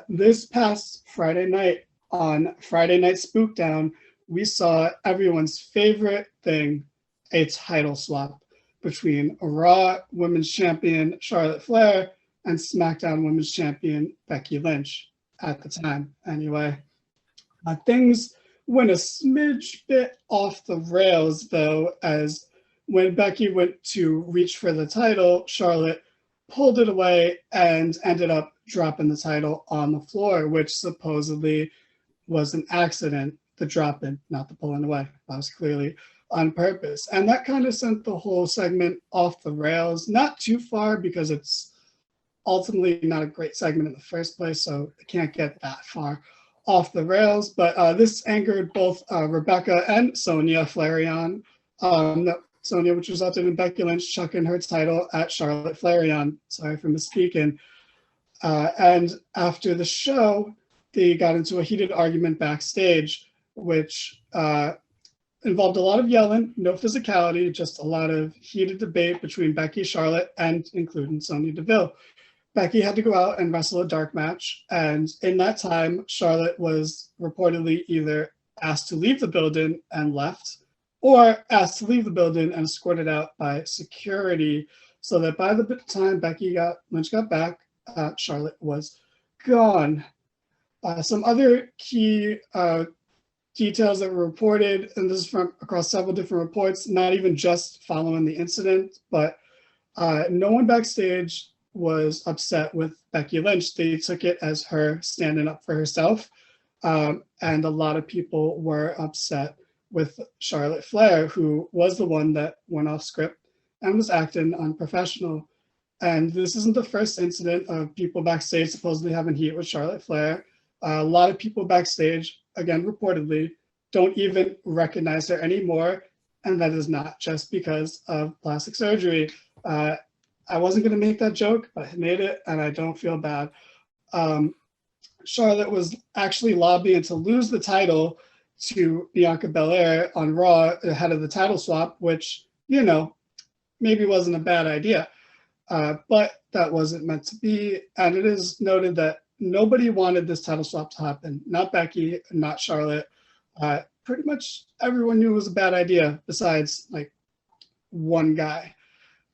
This past Friday night on Friday Night Spookdown, we saw everyone's favorite thing, a title swap between Raw Women's Champion Charlotte Flair and SmackDown Women's Champion Becky Lynch at the time, anyway. Things went a smidge bit off the rails, though, as when Becky went to reach for the title, Charlotte pulled it away and ended up dropping the title on the floor, which supposedly was an accident, the drop in, not the pulling away. That was clearly on purpose. And that kind of sent the whole segment off the rails, not too far because it's ultimately not a great segment in the first place, so it can't get that far off the rails. But this angered both Rebecca and Sonya Flairion. Sonya, which resulted in Becky Lynch chucking her title at Charlotte Flairion. Sorry for misspeaking. And after the show, they got into a heated argument backstage, which involved a lot of yelling, no physicality, just a lot of heated debate between Becky, Charlotte, and including Sonya Deville. Becky had to go out and wrestle a dark match, and in that time, Charlotte was reportedly either asked to leave the building and left, or asked to leave the building and escorted out by security, so that by the time Lynch got back, Charlotte was gone. Some other key details that were reported, and this is from across several different reports, not even just following the incident, but no one backstage was upset with Becky Lynch. They took it as her standing up for herself, and a lot of people were upset with Charlotte Flair, who was the one that went off script and was acting unprofessional. And this isn't the first incident of people backstage supposedly having heat with Charlotte Flair. A lot of people backstage, again, reportedly, don't even recognize her anymore. And that is not just because of plastic surgery. I wasn't going to make that joke, but I made it, and I don't feel bad. Charlotte was actually lobbying to lose the title to Bianca Belair on Raw ahead of the title swap, which, maybe wasn't a bad idea. But that wasn't meant to be. And it is noted that nobody wanted this title swap to happen. Not Becky, not Charlotte. Pretty much everyone knew it was a bad idea besides like one guy.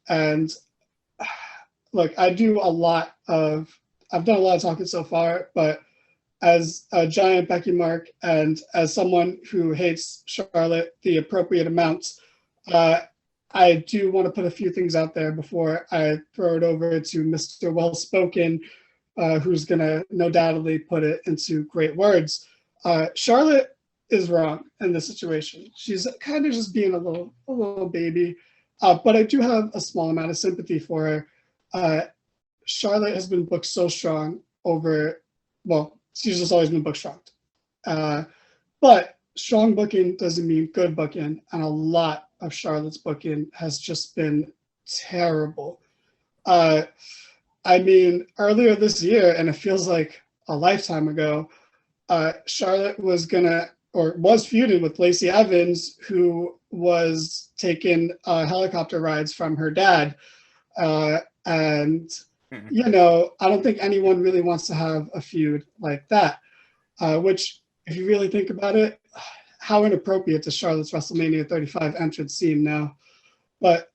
And look, I've done a lot of talking so far, but as a giant Becky mark and as someone who hates Charlotte the appropriate amounts, I do want to put a few things out there before I throw it over to Mr. Well-Spoken, who's going to no doubtedly put it into great words. Charlotte is wrong in this situation. She's kind of just being a little baby, but I do have a small amount of sympathy for her. Charlotte has been booked so strong she's just always been booked strong. But strong booking doesn't mean good booking, and a lot of Charlotte's booking has just been terrible. I mean, earlier this year, and it feels like a lifetime ago, Charlotte was feuding with Lacey Evans, who was taking helicopter rides from her dad. And I don't think anyone really wants to have a feud like that, which, if you really think about it, how inappropriate does Charlotte's WrestleMania 35 entrance seem now? But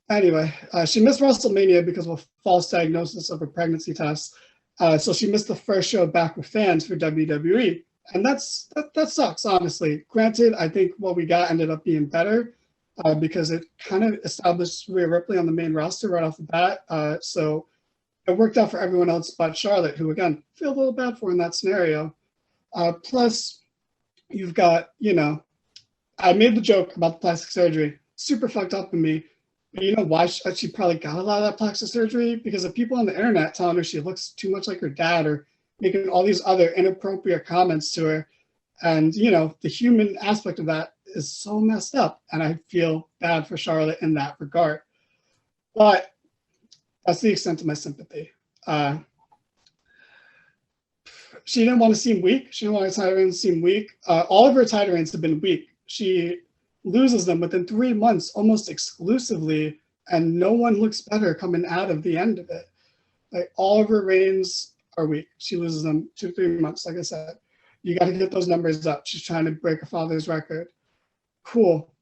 anyway, she missed WrestleMania because of a false diagnosis of a pregnancy test. So she missed the first show back with fans for WWE. And that sucks, honestly. Granted, I think what we got ended up being better because it kind of established Rhea Ripley on the main roster right off the bat. So it worked out for everyone else but Charlotte, who, again, feel a little bad for in that scenario. Plus, you've got, I made the joke about the plastic surgery. Super fucked up in me. But you know why she probably got a lot of that plastic surgery? Because of people on the internet telling her she looks too much like her dad or making all these other inappropriate comments to her. And, the human aspect of that is so messed up. And I feel bad for Charlotte in that regard. But that's the extent of my sympathy. She didn't want to seem weak. She didn't want her title reigns to seem weak. All of her title reigns have been weak. She loses them within 3 months almost exclusively, and no one looks better coming out of the end of it. Like, all of her reigns are weak. She loses them 2-3 months, like I said. You got to get those numbers up. She's trying to break her father's record. Cool.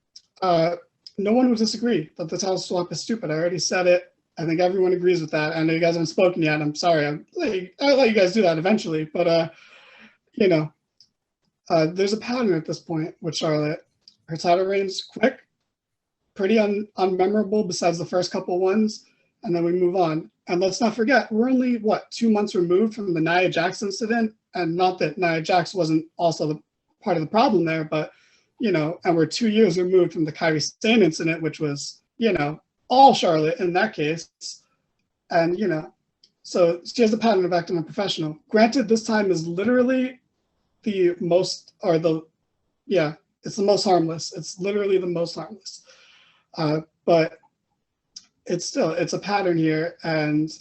No one would disagree that the title swap is stupid. I already said it. I think everyone agrees with that. I know you guys haven't spoken yet. I'm sorry. I'll let you guys do that eventually. But, there's a pattern at this point with Charlotte. Her title reign's quick, pretty unmemorable besides the first couple ones, and then we move on. And let's not forget, we're only, 2 months removed from the Nia Jax incident, and not that Nia Jax wasn't also the part of the problem there, but, and we're 2 years removed from the Kairi Sane incident, which was, all Charlotte in that case. And, so she has a pattern of acting unprofessional. Granted, this time is literally the most, it's the most harmless. It's literally the most harmless. But it's a pattern here. And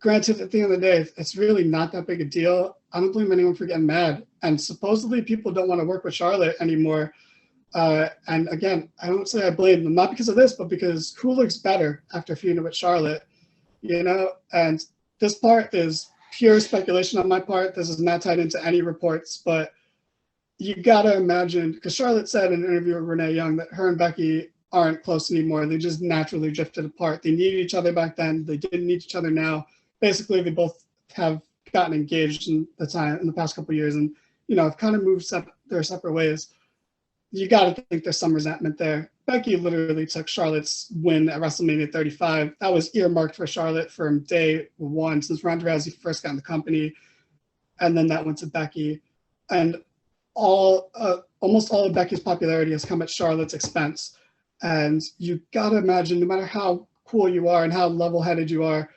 granted, at the end of the day, it's really not that big a deal. I don't blame anyone for getting mad. And supposedly people don't want to work with Charlotte anymore. And again, I don't say I blame them, not because of this, but because who looks better after feuding with Charlotte, And this part is pure speculation on my part. This is not tied into any reports, but you got to imagine, because Charlotte said in an interview with Renee Young that her and Becky aren't close anymore. They just naturally drifted apart. They needed each other back then. They didn't need each other now. Basically, they both have gotten engaged in the past couple of years, and have kind of moved their separate ways. You got to think there's some resentment there. Becky literally took Charlotte's win at WrestleMania 35. That was earmarked for Charlotte from day one, since Ronda Rousey first got in the company, and then that went to Becky. And almost all of Becky's popularity has come at Charlotte's expense. And you got to imagine, no matter how cool you are and how level-headed you are,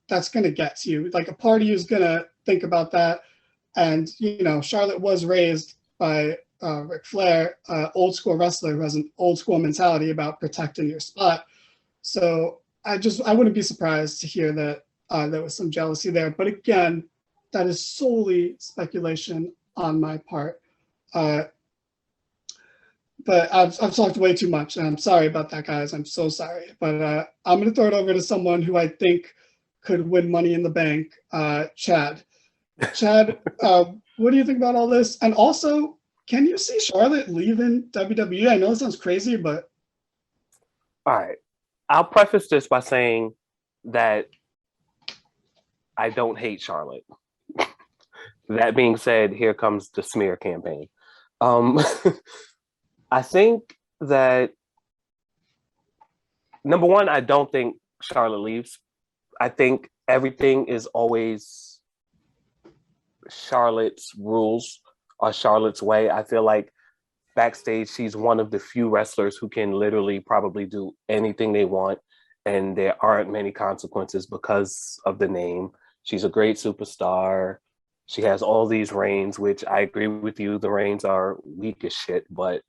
that's going to get to you. Like, a part of you is going to think about that. And, Charlotte was raised by Ric Flair, old school wrestler who has an old school mentality about protecting your spot. So I wouldn't be surprised to hear that there was some jealousy there. But again, that is solely speculation on my part. But I've talked way too much, and I'm sorry about that, guys. I'm so sorry. But I'm going to throw it over to someone who I think could win Money in the Bank, Chad. Chad, what do you think about all this? And also, can you see Charlotte leaving WWE? I know it sounds crazy, but... All right. I'll preface this by saying that I don't hate Charlotte. That being said, here comes the smear campaign. I think that, number one, I don't think Charlotte leaves. I think everything is always Charlotte's rules or Charlotte's way. I feel like backstage, she's one of the few wrestlers who can literally probably do anything they want, and there aren't many consequences because of the name. She's a great superstar. She has all these reigns, which I agree with you. The reigns are weak as shit, but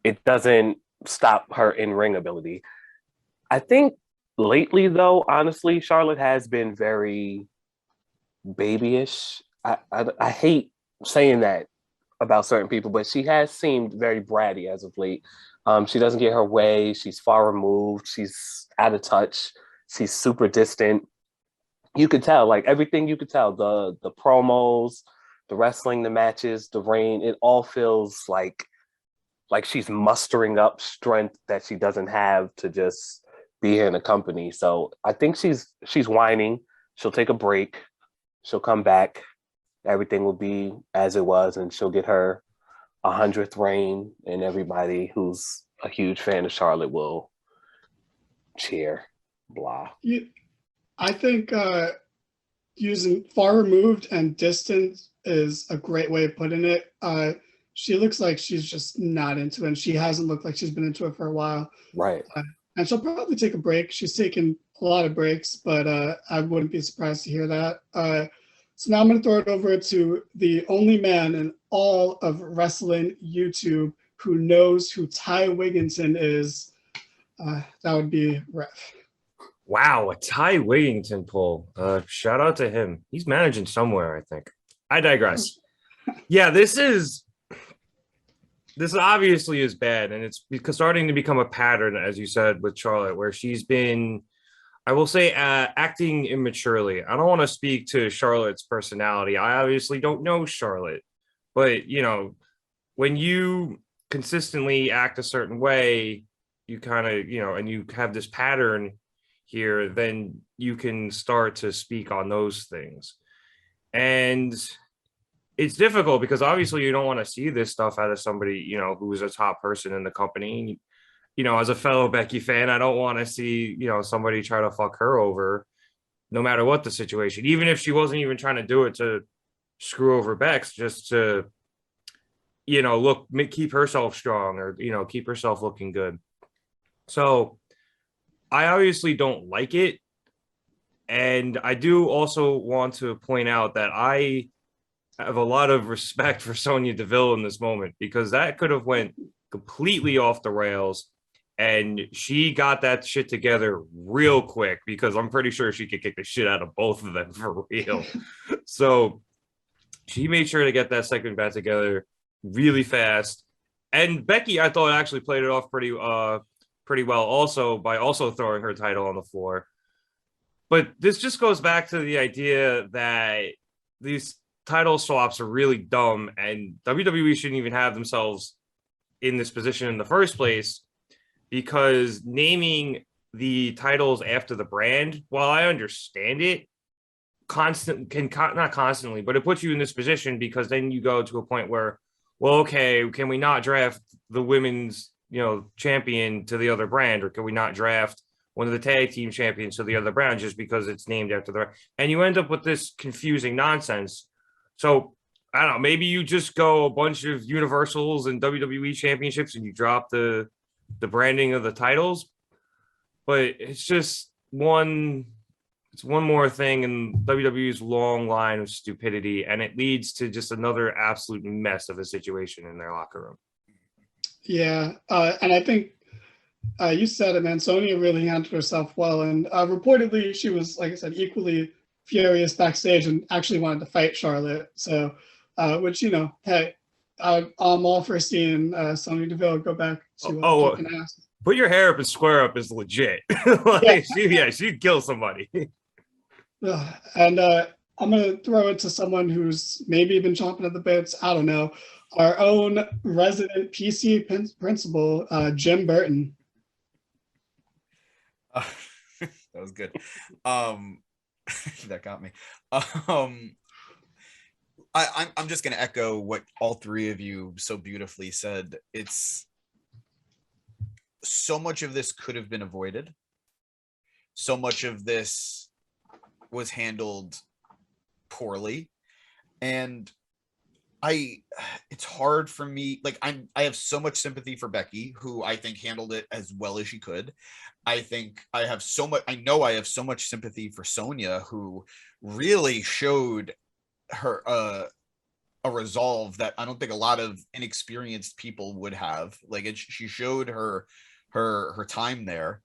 it doesn't stop her in-ring ability. I think lately, though, honestly, Charlotte has been very babyish. I hate saying that about certain people, but she has seemed very bratty as of late. She doesn't get her way. She's far removed. She's out of touch. She's super distant. You could tell, like, everything you could tell, the promos, the wrestling, the matches, the reign, it all feels like she's mustering up strength that she doesn't have to just be here in the company. So I think she's whining. She'll take a break. She'll come back. Everything will be as it was, and she'll get her 100th reign, and everybody who's a huge fan of Charlotte will cheer. Blah. I think using far removed and distant is a great way of putting it. She looks like she's just not into it, and she hasn't looked like she's been into it for a while. Right. And she'll probably take a break. She's taken a lot of breaks, but I wouldn't be surprised to hear that. So now I'm going to throw it over to the only man in all of wrestling YouTube who knows who Ty Wigginton is. That would be Ref. Wow, a Ty Wigginton pull. Shout out to him. He's managing somewhere, I think. I digress. Yeah, this obviously is bad, and it's because starting to become a pattern, as you said, with Charlotte, where she's been I will say acting immaturely. I don't want to speak to Charlotte's personality. I obviously don't know Charlotte, but when you consistently act a certain way, you kind of, and you have this pattern here, then you can start to speak on those things. And it's difficult because obviously you don't want to see this stuff out of somebody, who is a top person in the company. As a fellow Becky fan, I don't want to see, somebody try to fuck her over no matter what the situation, even if she wasn't even trying to do it to screw over Bex, just to, keep herself strong or, keep herself looking good. So I obviously don't like it. And I do also want to point out that I have a lot of respect for Sonya Deville in this moment, because that could have went completely off the rails. And she got that shit together real quick, because I'm pretty sure she could kick the shit out of both of them for real. So she made sure to get that segment back together really fast. And Becky, I thought, actually played it off pretty well also, by also throwing her title on the floor. But this just goes back to the idea that these title swaps are really dumb, and WWE shouldn't even have themselves in this position in the first place, because naming the titles after the brand, while I understand it, not constantly, but it puts you in this position, because then you go to a point where, well, okay, can we not draft the women's champion to the other brand, or can we not draft one of the tag team champions to the other brand just because it's named after the, and you end up with this confusing nonsense. So I don't know, maybe you just go a bunch of Universals and WWE championships and you drop the branding of the titles, but it's just one more thing in WWE's long line of stupidity, and it leads to just another absolute mess of a situation in their locker room. Yeah, and I think you said it, man. Sonya really handled herself well, and reportedly she was, like I said, equally furious backstage and actually wanted to fight Charlotte. So, which hey, I'm all for seeing Sonya Deville go back to kicking ass. Put your hair up and square up is legit. She'd kill somebody. And I'm gonna throw it to someone who's maybe been chomping at the bits. I don't know. Our own resident PC principal, Jim Burton. That was good. That got me. I'm just going to echo what all three of you so beautifully said. It's so much of this could have been avoided. So much of this was handled poorly, and it's hard for me. Like, I have so much sympathy for Becky, who I think handled it as well as she could. I know I have so much sympathy for Sonya, who really showed her a resolve that I don't think a lot of inexperienced people would have. Like, she showed her time there.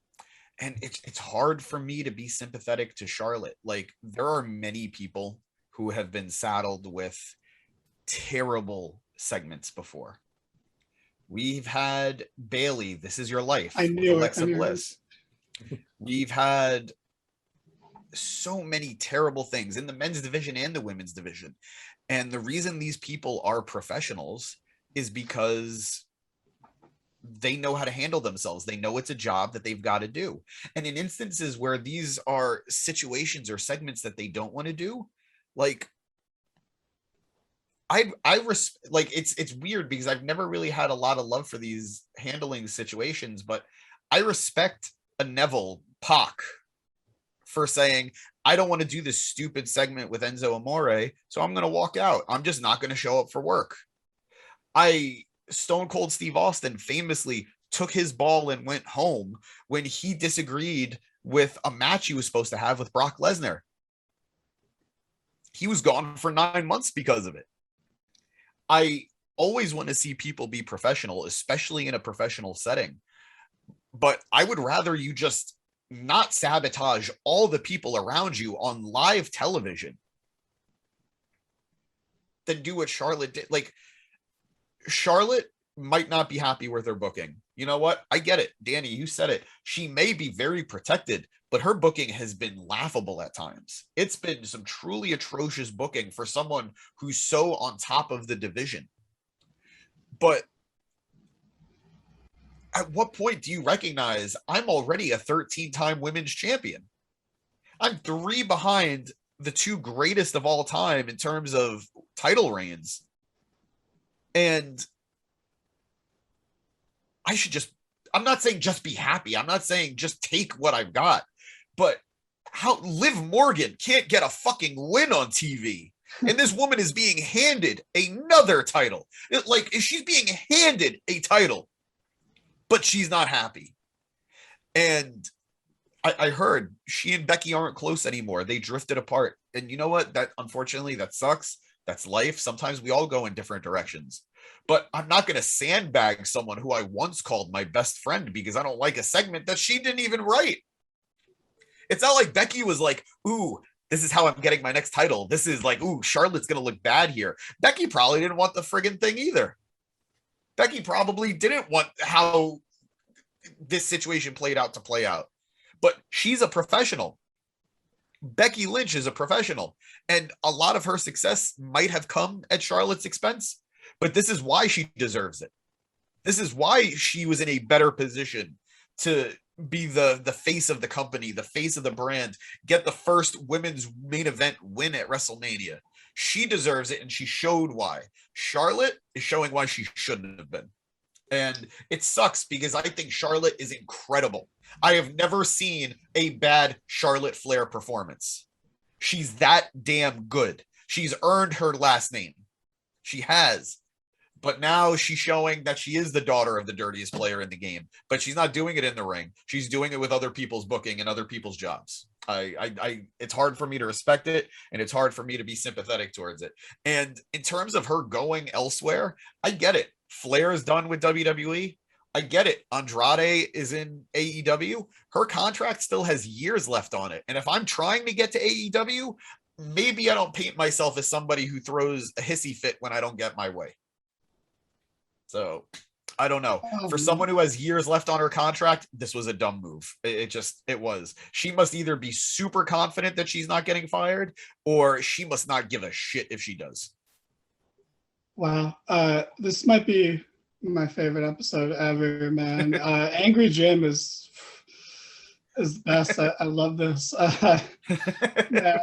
And it's hard for me to be sympathetic to Charlotte. Like, there are many people who have been saddled with terrible segments before. We've had Bailey, This Is Your Life, with Alexa Bliss. We've had so many terrible things in the men's division and the women's division. And the reason these people are professionals is because they know how to handle themselves. They know it's a job that they've got to do. And in instances where these are situations or segments that they don't want to do, like, it's weird because I've never really had a lot of love for these handling situations, but I respect a Neville Pac for saying, I don't want to do this stupid segment with Enzo Amore, so I'm going to walk out. I'm just not going to show up for work. Stone Cold Steve Austin famously took his ball and went home when he disagreed with a match he was supposed to have with Brock Lesnar. He was gone for 9 months because of it. I always want to see people be professional, especially in a professional setting. But I would rather you just not sabotage all the people around you on live television than do what Charlotte did. Like, Charlotte might not be happy with her booking. You know what? I get it. Danny, you said it. She may be very protected, but her booking has been laughable at times. It's been some truly atrocious booking for someone who's so on top of the division. But at what point do you recognize I'm already a 13-time women's champion? I'm 3 behind the 2 greatest of all time in terms of title reigns. And I should just, I'm not saying just be happy. I'm not saying just take what I've got, but how Liv Morgan can't get a fucking win on TV. And this woman is being handed another title. Like, she's being handed a title, but she's not happy. And I heard she and Becky aren't close anymore. They drifted apart. And you know what? That, unfortunately, that sucks. That's life. Sometimes we all go in different directions. But I'm not going to sandbag someone who I once called my best friend because I don't like a segment that she didn't even write. It's not like Becky was like, ooh, this is how I'm getting my next title. This is like, ooh, Charlotte's going to look bad here. Becky probably didn't want the friggin' thing either. Becky probably didn't want how this situation played out to play out. But she's a professional. Becky Lynch is a professional. And a lot of her success might have come at Charlotte's expense. But this is why she deserves it. This is why she was in a better position to be the face of the company, the face of the brand, get the first women's main event win at WrestleMania. She deserves it, and she showed why. Charlotte is showing why she shouldn't have been. And it sucks because I think Charlotte is incredible. I have never seen a bad Charlotte Flair performance. She's that damn good. She's earned her last name. She has. But now she's showing that she is the daughter of the dirtiest player in the game. But she's not doing it in the ring. She's doing it with other people's booking and other people's jobs. It's hard for me to respect it, and it's hard for me to be sympathetic towards it. And in terms of her going elsewhere, I get it. Flair is done with WWE. I get it. Andrade is in AEW. Her contract still has years left on it. And if I'm trying to get to AEW, maybe I don't paint myself as somebody who throws a hissy fit when I don't get my way. So I don't know. For someone who has years left on her contract, this was a dumb move. It was. She must either be super confident that she's not getting fired, or she must not give a shit if she does. Wow. This might be my favorite episode ever, man. Angry Jim is the best. I love this. Yeah.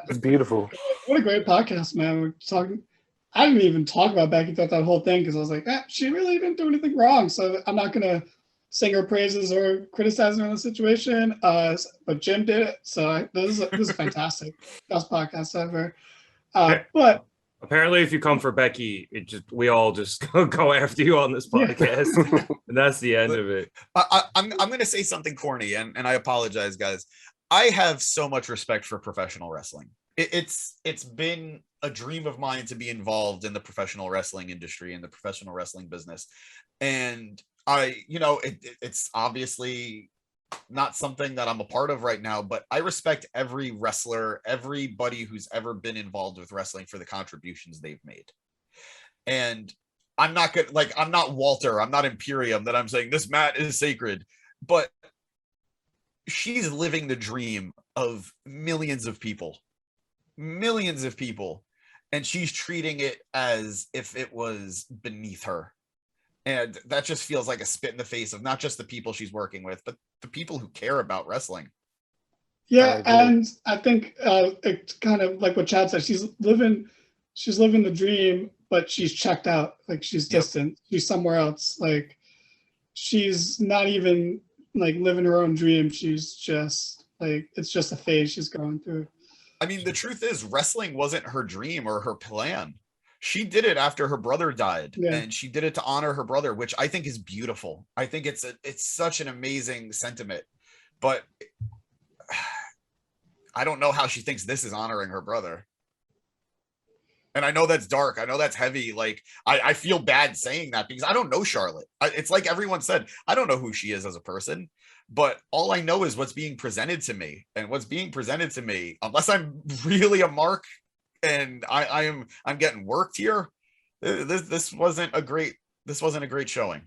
It's beautiful. What a great podcast, man. We're talking. I didn't even talk about Becky throughout that whole thing because I was like, she really didn't do anything wrong. So I'm not gonna sing her praises or criticize her in the situation. But Jim did it. So this is fantastic. Best podcast ever. But apparently, if you come for Becky, we all just go after you on this podcast, yeah. And that's the end of it. I'm going to say something corny, and I apologize, guys. I have so much respect for professional wrestling. It's been a dream of mine to be involved in the professional wrestling industry and the professional wrestling business, and it's obviously not something that I'm a part of right now, but I respect every wrestler, everybody who's ever been involved with wrestling for the contributions they've made. And I'm not good. Like, I'm not Walter. I'm not Imperium that I'm saying this mat is sacred, but she's living the dream of millions of people. And she's treating it as if it was beneath her. And that just feels like a spit in the face of not just the people she's working with, but the people who care about wrestling. Yeah, and I think it's kind of like what Chad said. She's living the dream, but she's checked out. Like, she's distant. She's somewhere else. Like, she's not even like living her own dream. She's just like, it's just a phase she's going through. I mean, the truth is, wrestling wasn't her dream or her plan. She did it after her brother died, and she did it to honor her brother, which I think is beautiful. I think it's such an amazing sentiment, but I don't know how she thinks this is honoring her brother. And I know that's dark. I know that's heavy. Like, I feel bad saying that because I don't know Charlotte. It's like everyone said, I don't know who she is as a person, but all I know is what's being presented to me, and what's being presented to me, unless I'm really a mark and I'm getting worked here. This wasn't a great this wasn't a great showing.